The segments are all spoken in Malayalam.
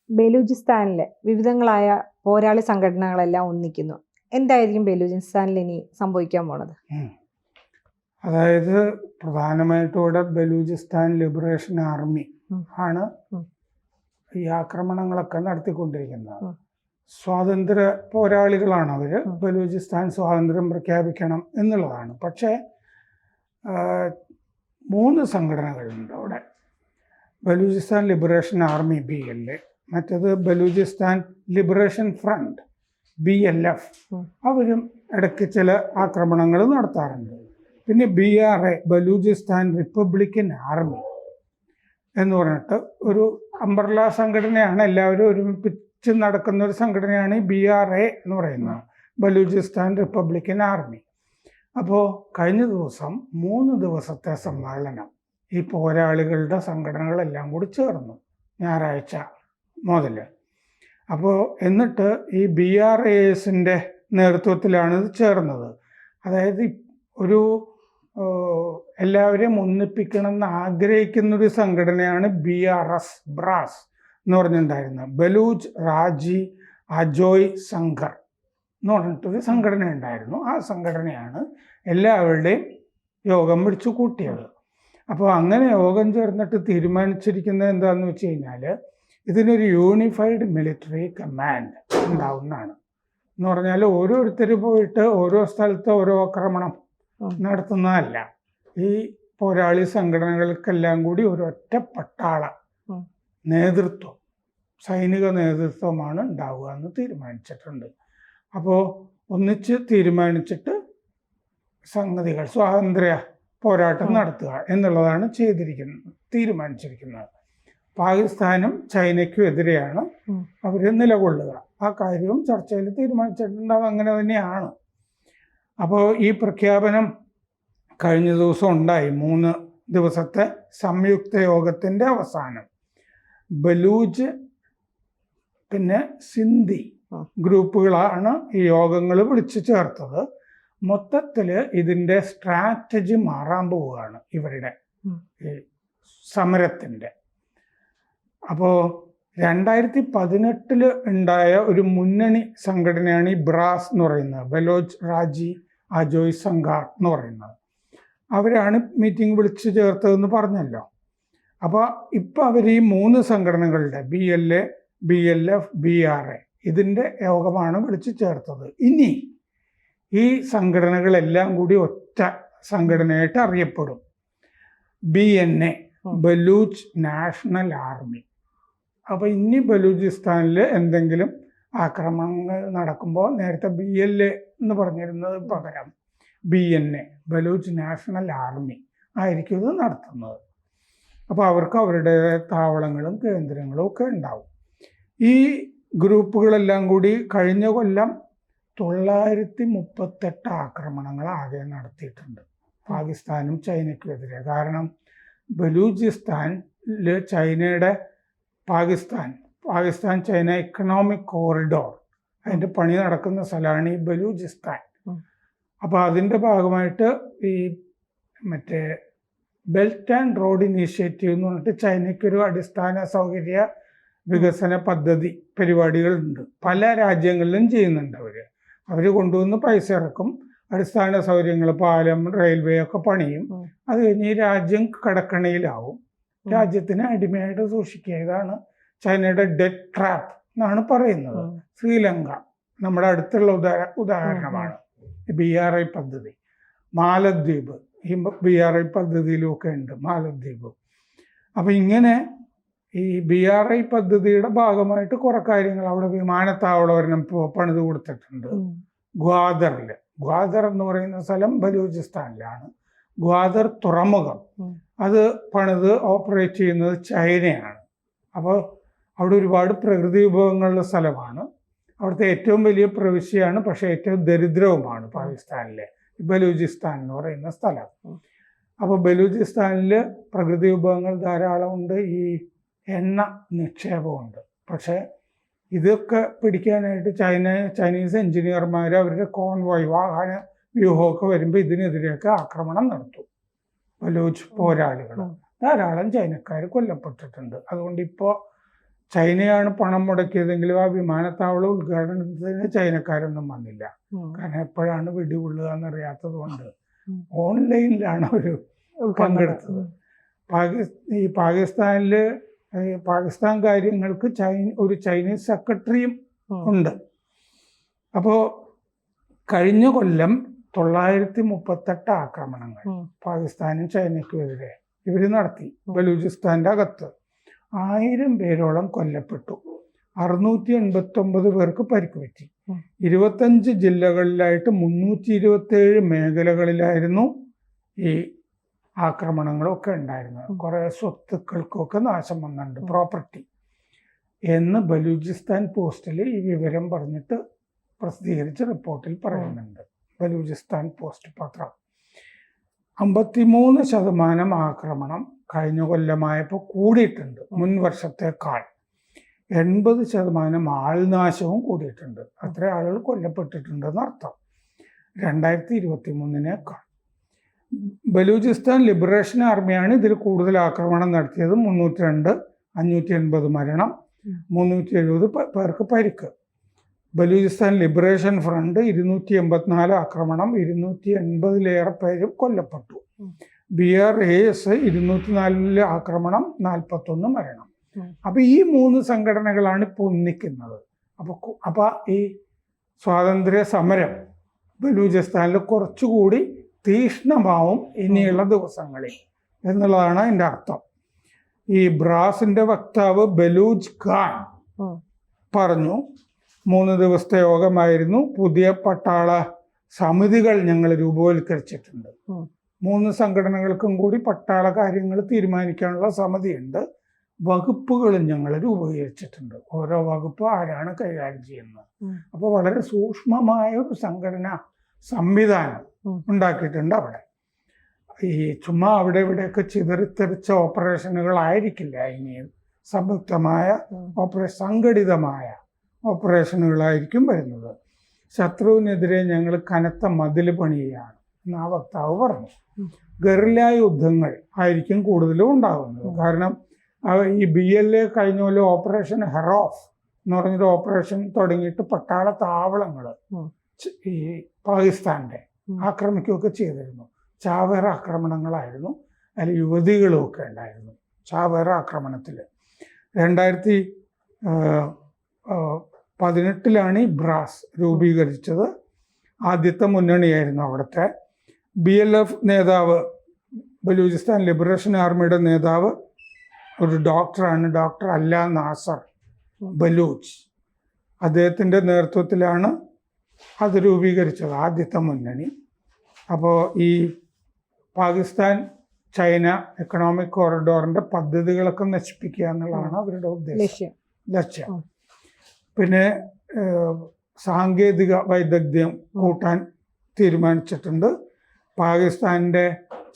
ബലൂചിസ്ഥാനിലെ വിവിധങ്ങളായ പോരാളി സംഘടനകളെല്ലാം ഒന്നിക്കുന്നു. എന്തായിരിക്കും ബലൂചിസ്ഥാനിൽ ഇനി സംഭവിക്കാൻ പോണത്? അതായത് പ്രധാനമായിട്ടും ഇവിടെ ബലൂചിസ്ഥാൻ ലിബറേഷൻ ആർമി ആണ് ഈ ആക്രമണങ്ങളൊക്കെ നടത്തിക്കൊണ്ടിരിക്കുന്നത്. സ്വാതന്ത്ര്യ പോരാളികളാണ് അവര്. ബലൂചിസ്ഥാൻ സ്വാതന്ത്ര്യം പ്രഖ്യാപിക്കണം എന്നുള്ളതാണ്. പക്ഷേ 3 സംഘടനകളുണ്ട് അവിടെ. ബലൂചിസ്ഥാൻ ലിബറേഷൻ ആർമി BLA, മറ്റേത് ബലൂചിസ്ഥാൻ ലിബറേഷൻ ഫ്രണ്ട് BLF. അവരും ഇടയ്ക്ക് ചില ആക്രമണങ്ങൾ നടത്താറുണ്ട്. പിന്നെ BRA, ബലൂചിസ്ഥാൻ റിപ്പബ്ലിക്കൻ ആർമി എന്ന് പറഞ്ഞിട്ട് ഒരു അംബ്രല്ല സംഘടനയാണ്. എല്ലാവരും ഒരുമിച്ച് നടക്കുന്ന ഒരു സംഘടനയാണ് ഈ BRA എന്ന് പറയുന്നത്, ബലൂചിസ്ഥാൻ റിപ്പബ്ലിക്കൻ ആർമി. അപ്പോൾ കഴിഞ്ഞ ദിവസം 3 ദിവസത്തെ സമ്മേളനം ഈ പോരാളികളുടെ സംഘടനകളെല്ലാം കൂടി ചേർന്നു, ഞായറാഴ്ച മുതൽ. അപ്പോൾ എന്നിട്ട് ഈ BRAസിൻ്റെ നേതൃത്വത്തിലാണ് ഇത് ചേർന്നത്. അതായത് ഒരു എല്ലാവരെയും ഒന്നിപ്പിക്കണം എന്ന് ആഗ്രഹിക്കുന്നൊരു സംഘടനയാണ് ബ്രാസ് എന്ന് പറഞ്ഞിട്ടുണ്ടായിരുന്നത്. ബലൂച്ച് രാജി അജോയ് സംഘർ എന്ന് പറഞ്ഞിട്ടൊരു സംഘടന ഉണ്ടായിരുന്നു. ആ സംഘടനയാണ് എല്ലാവരുടെയും യോഗം വിളിച്ചു കൂട്ടിയത്. അപ്പോൾ അങ്ങനെ യോഗം ചേർന്നിട്ട് തീരുമാനിച്ചിരിക്കുന്നത് എന്താണെന്ന് വെച്ച് കഴിഞ്ഞാൽ, ഇതിനൊരു യൂണിഫൈഡ് മിലിറ്ററി കമാൻഡ് ഉണ്ടാവുന്നതാണ്. എന്ന് പറഞ്ഞാൽ ഓരോരുത്തർ പോയിട്ട് ഓരോ സ്ഥലത്ത് ഓരോ ആക്രമണം നടത്തുന്നതല്ല. ഈ പോരാളി സംഘടനകൾക്കെല്ലാം കൂടി ഒരൊറ്റ പട്ടാള നേതൃത്വം, സൈനിക നേതൃത്വമാണ് ഉണ്ടാവുക എന്ന് തീരുമാനിച്ചിട്ടുണ്ട്. അപ്പോൾ ഒന്നിച്ച് തീരുമാനിച്ചിട്ട് സംഗതികൾ സ്വാതന്ത്ര്യ പോരാട്ടം നടത്തുക എന്നുള്ളതാണ് തീരുമാനിച്ചിരിക്കുന്നത്. പാകിസ്ഥാനും ചൈനയ്ക്കും എതിരെയാണ് അവർ നിലകൊള്ളുക. ആ കാര്യവും ചർച്ചയിൽ തീരുമാനിച്ചിട്ടുണ്ട്. അതങ്ങനെ തന്നെയാണ്. അപ്പോൾ ഈ പ്രഖ്യാപനം കഴിഞ്ഞ ദിവസം ഉണ്ടായി. 3 ദിവസത്തെ സംയുക്ത യോഗത്തിൻ്റെ അവസാനം ബലൂച്ച് പിന്നെ സിന്ധി ഗ്രൂപ്പുകളാണ് ഈ യോഗങ്ങൾ വിളിച്ചു ചേർത്തത്. മൊത്തത്തിൽ ഇതിൻ്റെ സ്ട്രാറ്റജി മാറാൻ പോവുകയാണ് ഇവരുടെ ഈ സമരത്തിൻ്റെ. അപ്പോൾ 2018 ഉണ്ടായ ഒരു മുന്നണി സംഘടനയാണ് ഈ ബ്രാസ് എന്ന് പറയുന്നത്, ബലോച്ച് രാജി അജോയ് സംഘാർ എന്ന് പറയുന്നത്. അവരാണ് മീറ്റിംഗ് വിളിച്ചു ചേർത്തതെന്ന് പറഞ്ഞല്ലോ. അപ്പോൾ ഇപ്പോൾ അവർ ഈ 3 സംഘടനകളുടെ BLA, BLF, BRA ഇതിൻ്റെ യോഗമാണ് വിളിച്ചു ചേർത്തത്. ഇനി ഈ സംഘടനകളെല്ലാം കൂടി ഒറ്റ സംഘടനയായിട്ട് അറിയപ്പെടും. BNA, Baloch national army. അപ്പോൾ ഇനി ബലൂചിസ്ഥാനിൽ എന്തെങ്കിലും ആക്രമണങ്ങൾ നടക്കുമ്പോൾ നേരത്തെ BLA എന്ന് പറഞ്ഞിരുന്നത് പകരം BNA, ബലൂച്ച് നാഷണൽ ആർമി ആയിരിക്കും ഇത് നടത്തുന്നത്. അപ്പോൾ അവർക്ക് അവരുടെ താവളങ്ങളും കേന്ദ്രങ്ങളും ഒക്കെ ഉണ്ടാവും. ഈ ഗ്രൂപ്പുകളെല്ലാം കൂടി കഴിഞ്ഞ കൊല്ലം 938 ആക്രമണങ്ങൾ ആകെ നടത്തിയിട്ടുണ്ട് പാകിസ്ഥാനും ചൈനയ്ക്കും എതിരെ. കാരണം ബലൂചിസ്ഥാനിൽ ചൈനയുടെ പാകിസ്ഥാൻ ചൈന എക്കണോമിക് കോറിഡോർ, അതിൻ്റെ പണി നടക്കുന്ന സ്ഥലമാണ് ഈ ബലൂചിസ്ഥാൻ. അപ്പോൾ അതിൻ്റെ ഭാഗമായിട്ട് ഈ മറ്റേ ബെൽറ്റ് ആൻഡ് റോഡ് ഇനീഷ്യേറ്റീവ് എന്ന് പറഞ്ഞിട്ട് ചൈനയ്ക്കൊരു അടിസ്ഥാന സൗകര്യ വികസന പദ്ധതി പരിപാടികളുണ്ട്. പല രാജ്യങ്ങളിലും ചെയ്യുന്നുണ്ട്. അവർ കൊണ്ടുവന്ന് പൈസ ഇറക്കും, അടിസ്ഥാന സൗകര്യങ്ങൾ, പാലം, റെയിൽവേ ഒക്കെ പണിയും. അത് കഴിഞ്ഞ് ഈ രാജ്യം കടക്കണിയിലാവും. രാജ്യത്തിന് അടിമയായിട്ട് സൂക്ഷിക്കുക. ഇതാണ് ചൈനയുടെ ഡെറ്റ് ട്രാപ്പ് എന്നാണ് പറയുന്നത്. ശ്രീലങ്ക നമ്മുടെ അടുത്തുള്ള ഉദാഹരണമാണ്. BRI പദ്ധതി. മാലദ്വീപ് ഈ BRI പദ്ധതിയിലൊക്കെ ഉണ്ട്, മാലദ്വീപ്. അപ്പം ഇങ്ങനെ ഈ BRI പദ്ധതിയുടെ ഭാഗമായിട്ട് കുറെ കാര്യങ്ങൾ അവിടെ വിമാനത്താവളം പണിത് കൊടുത്തിട്ടുണ്ട്. ഗ്വാദർ എന്ന് പറയുന്ന സ്ഥലം ബലൂചിസ്ഥാനിലാണ്. ഗ്വാദർ തുറമുഖം അത് പണിത് ഓപ്പറേറ്റ് ചെയ്യുന്നത് ചൈനയാണ്. അപ്പോൾ അവിടെ ഒരുപാട് പ്രകൃതി വിഭവങ്ങളുടെ സ്ഥലമാണ്. അവിടുത്തെ ഏറ്റവും വലിയ പ്രവിശ്യയാണ്, പക്ഷേ ഏറ്റവും ദരിദ്രവുമാണ് പാകിസ്ഥാനിലെ ബലൂചിസ്ഥാൻ എന്ന് പറയുന്ന സ്ഥലം. അപ്പോൾ ബലൂചിസ്ഥാനിൽ പ്രകൃതി വിഭവങ്ങൾ ധാരാളമുണ്ട്. ഈ എണ്ണ നിക്ഷേപമുണ്ട്. പക്ഷേ ഇതൊക്കെ പിടിക്കാനായിട്ട് ചൈനീസ് എഞ്ചിനീയർമാർ അവരുടെ കോൺവോയ് വാഹന വ്യൂഹമൊക്കെ വരുമ്പോൾ ഇതിനെതിരെയൊക്കെ ആക്രമണം നടത്തും. ബലൂച്ച് പോരാളികൾ ധാരാളം ചൈനക്കാർ കൊല്ലപ്പെട്ടിട്ടുണ്ട്. അതുകൊണ്ട് ഇപ്പോൾ ചൈനയാണ് പണം മുടക്കിയതെങ്കിലും ആ വിമാനത്താവളം ഉദ്ഘാടനത്തിന് ചൈനക്കാരൊന്നും വന്നില്ല. കാരണം എപ്പോഴാണ് വെടികൊള്ളുക എന്നറിയാത്തത് കൊണ്ട് ഓൺലൈനിലാണ് അവർ പങ്കെടുത്തത്. ഈ പാകിസ്ഥാനിൽ പാകിസ്ഥാൻ കാര്യങ്ങൾക്ക് ഒരു ചൈനീസ് സെക്രട്ടറിയും ഉണ്ട്. അപ്പോൾ കഴിഞ്ഞ കൊല്ലം 938 ആക്രമണങ്ങൾ പാകിസ്ഥാനും ചൈനയ്ക്കും എതിരെ ഇവർ നടത്തി. ബലൂചിസ്ഥാൻ്റെ അകത്ത് 1000 പേരോളം കൊല്ലപ്പെട്ടു, 689 പേർക്ക് പരിക്ക് പറ്റി. 25 ജില്ലകളിലായിട്ട് 327 മേഖലകളിലായിരുന്നു ഈ ആക്രമണങ്ങളൊക്കെ ഉണ്ടായിരുന്നത്. കുറേ സ്വത്തുക്കൾക്കൊക്കെ നാശം വന്നിട്ടുണ്ട്, പ്രോപ്പർട്ടി എന്ന് ബലൂചിസ്ഥാൻ പോസ്റ്റിൽ ഈ വിവരം പറഞ്ഞിട്ട് പ്രസിദ്ധീകരിച്ച റിപ്പോർട്ടിൽ പറയുന്നുണ്ട്. ബലൂചിസ്ഥാൻ പോസ്റ്റ് പത്രം 53% ആക്രമണം കഴിഞ്ഞ കൊല്ലമായപ്പോൾ കൂടിയിട്ടുണ്ട് മുൻ വർഷത്തേക്കാൾ. 80% ആൾനാശവും കൂടിയിട്ടുണ്ട്. അത്ര ആളുകൾ കൊല്ലപ്പെട്ടിട്ടുണ്ടെന്ന് അർത്ഥം 2023-നേക്കാൾ. ബലൂചിസ്ഥാൻ ലിബറേഷൻ ആർമിയാണ് ഇതിൽ കൂടുതൽ ആക്രമണം നടത്തിയത്. 302, 580 മരണം, 370 പേർക്ക് പരിക്ക്. ബലൂചിസ്ഥാൻ ലിബറേഷൻ ഫ്രണ്ട് 284 ആക്രമണം, 280-ലേറെ പേര് കൊല്ലപ്പെട്ടു. BRAS 204 ആക്രമണം, 41 മരണം. അപ്പൊ ഈ 3 സംഘടനകളാണ് ഇപ്പോൾ ഒന്നിക്കുന്നത്. അപ്പൊ ഈ സ്വാതന്ത്ര്യ സമരം ബലൂചിസ്ഥാനിൽ കുറച്ചുകൂടി തീക്ഷ്ണമാവും ഇനിയുള്ള ദിവസങ്ങളിൽ എന്നുള്ളതാണ് അതിൻ്റെ അർത്ഥം. ഈ ബ്രാസിന്റെ വക്താവ് ബലൂച്ച് ഖാൻ പറഞ്ഞു, 3 ദിവസത്തെ യോഗമായിരുന്നു. പുതിയ പട്ടാള സമിതികൾ ഞങ്ങൾ രൂപവൽക്കരിച്ചിട്ടുണ്ട്. 3 സംഘടനകൾക്കും കൂടി പട്ടാള കാര്യങ്ങൾ തീരുമാനിക്കാനുള്ള സമിതിയുണ്ട്. വകുപ്പുകളും ഞങ്ങൾ രൂപീകരിച്ചിട്ടുണ്ട്. ഓരോ വകുപ്പ് ആരാണ് കൈകാര്യം ചെയ്യുന്നത്. അപ്പോൾ വളരെ സൂക്ഷ്മമായ ഒരു സംഘടന സംവിധാനം ഉണ്ടാക്കിയിട്ടുണ്ട് അവിടെ. ഈ ചുമ്മാ അവിടെ ഇവിടെയൊക്കെ ചിതറിത്തെറിച്ച ഓപ്പറേഷനുകളായിരിക്കില്ല ഇനിയും. സംയുക്തമായ സംഘടിതമായ ഓപ്പറേഷനുകളായിരിക്കും വരുന്നത്. ശത്രുവിനെതിരെ ഞങ്ങൾ കനത്ത മതിൽ പണിയുകയാണ് എന്ന് ആ വക്താവ് പറഞ്ഞു. ഗറില്ല യുദ്ധങ്ങൾ ആയിരിക്കും കൂടുതലും ഉണ്ടാകുന്നത്. കാരണം ഈ BLA കഴിഞ്ഞ പോലെ ഓപ്പറേഷൻ ഹെറോഫ് എന്ന് പറഞ്ഞൊരു ഓപ്പറേഷൻ തുടങ്ങിയിട്ട് പട്ടാള താവളങ്ങൾ ഈ പാകിസ്ഥാൻ്റെ ആക്രമിക്കുകയൊക്കെ ചെയ്തിരുന്നു. ചാവേർ ആക്രമണങ്ങളായിരുന്നു. അതിൽ യുവതികളുമൊക്കെ ഉണ്ടായിരുന്നു ചാവേർ ആക്രമണത്തിൽ. 2018 ഈ ബ്രാസ് രൂപീകരിച്ചത്. ആദ്യത്തെ മുന്നണിയായിരുന്നു അവിടുത്തെ. BLF നേതാവ്, ബലൂചിസ്ഥാൻ ലിബറേഷൻ ആർമിയുടെ നേതാവ് ഒരു ഡോക്ടറാണ്, ഡോക്ടർ അല്ല നാസർ ബലൂച്ച്. അദ്ദേഹത്തിൻ്റെ നേതൃത്വത്തിലാണ് അത് രൂപീകരിച്ചത്, ആദ്യത്തെ മുന്നണി. അപ്പോൾ ഈ പാകിസ്ഥാൻ ചൈന എക്കണോമിക് കോറിഡോറിൻ്റെ പദ്ധതികളൊക്കെ നശിപ്പിക്കുക എന്നുള്ളതാണ് അവരുടെ ലക്ഷ്യം. പിന്നെ സാങ്കേതിക വൈദഗ്ധ്യം കൂട്ടാൻ തീരുമാനിച്ചിട്ടുണ്ട്. പാകിസ്ഥാൻ്റെ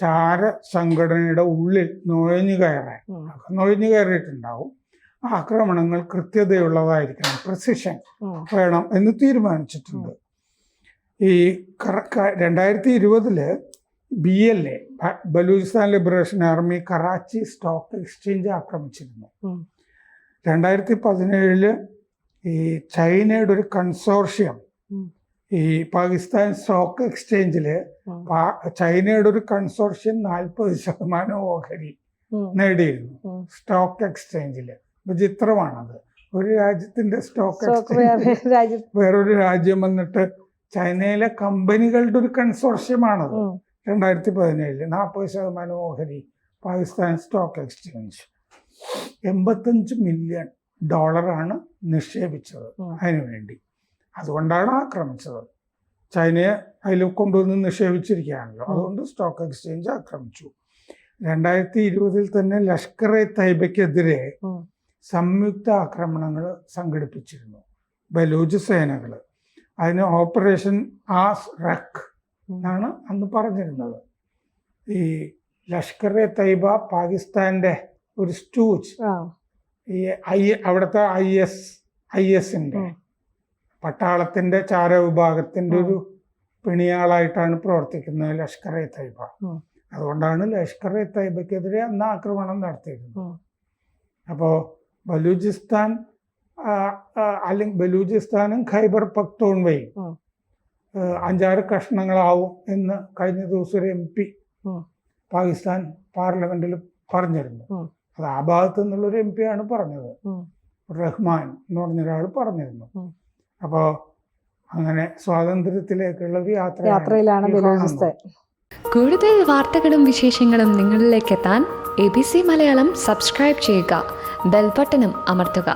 ചാര സംഘടനയുടെ ഉള്ളിൽ നുഴഞ്ഞു കയറിയിട്ടുണ്ടാവും. ആക്രമണങ്ങൾ കൃത്യതയുള്ളതായിരിക്കണം, പ്രിസിഷൻ വേണം എന്ന് തീരുമാനിച്ചിട്ടുണ്ട്. ഈ 2020 BLA Balochistan liberation army Karachi stock exchange ആക്രമിച്ചിരുന്നു. 2017 ഈ ചൈനയുടെ ഒരു കൺസോർഷ്യം ഈ പാകിസ്ഥാൻ സ്റ്റോക്ക് എക്സ്ചേഞ്ചിൽ ചൈനയുടെ ഒരു കൺസോർഷ്യം 40% ഓഹരി നേടിയിരുന്നു സ്റ്റോക്ക് എക്സ്ചേഞ്ചിൽ. വിചിത്രമാണത്. ഒരു രാജ്യത്തിന്റെ സ്റ്റോക്ക് എക്സ്ചേഞ്ച് വേറൊരു രാജ്യം വന്നിട്ട് ചൈനയിലെ കമ്പനികളുടെ ഒരു കൺസോർഷ്യമാണത്. 2017 40% ഓഹരി പാകിസ്ഥാൻ സ്റ്റോക്ക് എക്സ്ചേഞ്ച്. $85 മില്യൺ നിക്ഷേപിച്ചത് അതിനുവേണ്ടി. അതുകൊണ്ടാണ് ആക്രമിച്ചത്. ചൈനയെ അതിൽ കൊണ്ടുവന്ന് നിക്ഷേപിച്ചിരിക്കുകയാണല്ലോ, അതുകൊണ്ട് സ്റ്റോക്ക് എക്സ്ചേഞ്ച് ആക്രമിച്ചു. 2020 തന്നെ ലഷ്കർ എ തൈബയ്ക്കെതിരെ സംയുക്ത ആക്രമണങ്ങൾ സംഘടിപ്പിച്ചിരുന്നു ബലൂച്ച് സേനകൾ. അതിന് ഓപ്പറേഷൻ ആസ് റക്ക് എന്നാണ് അന്ന് പറഞ്ഞിരുന്നത്. ഈ ലഷ്കർ എ തൈബ പാകിസ്ഥാൻ്റെ ഒരു സ്റ്റൂജ്, ഈ അവിടുത്തെ IS-ന്റെ പട്ടാളത്തിൻ്റെ ചാരവിഭാഗത്തിൻ്റെ ഒരു പിണിയാളായിട്ടാണ് പ്രവർത്തിക്കുന്നത് ലഷ്കർ എ തൈബ. അതുകൊണ്ടാണ് ലഷ്കർ എ തൈബയ്ക്കെതിരെ അന്ന് ആക്രമണം നടത്തിയിരുന്നത്. അപ്പോൾ ബലൂചിസ്ഥാൻ അല്ലെങ്കിൽ ബലൂചിസ്ഥാനും ഖൈബർ പക്തൂൺവയും 5-6 കഷ്ണങ്ങളാവും എന്ന് കഴിഞ്ഞ ദിവസം ഒരു MP പാകിസ്ഥാൻ പാർലമെന്റിൽ പറഞ്ഞിരുന്നു. അത് ആ ഭാഗത്തു നിന്നുള്ളൊരു MP ആണ് പറഞ്ഞത്. റഹ്മാൻ എന്ന് പറഞ്ഞൊരാൾ പറഞ്ഞിരുന്നു. അപ്പോൾ അങ്ങനെ സ്വാതന്ത്ര്യത്തിലേക്കുള്ള ഒരു യാത്രയിലാണ് ബലൂചിസ്ഥാൻ. കൂടുതൽ വാർത്തകളും വിശേഷങ്ങളും നിങ്ങളിലേക്ക് എത്താൻ ABC മലയാളം സബ്സ്ക്രൈബ് ചെയ്യുക, ബെൽബട്ടനും അമർത്തുക.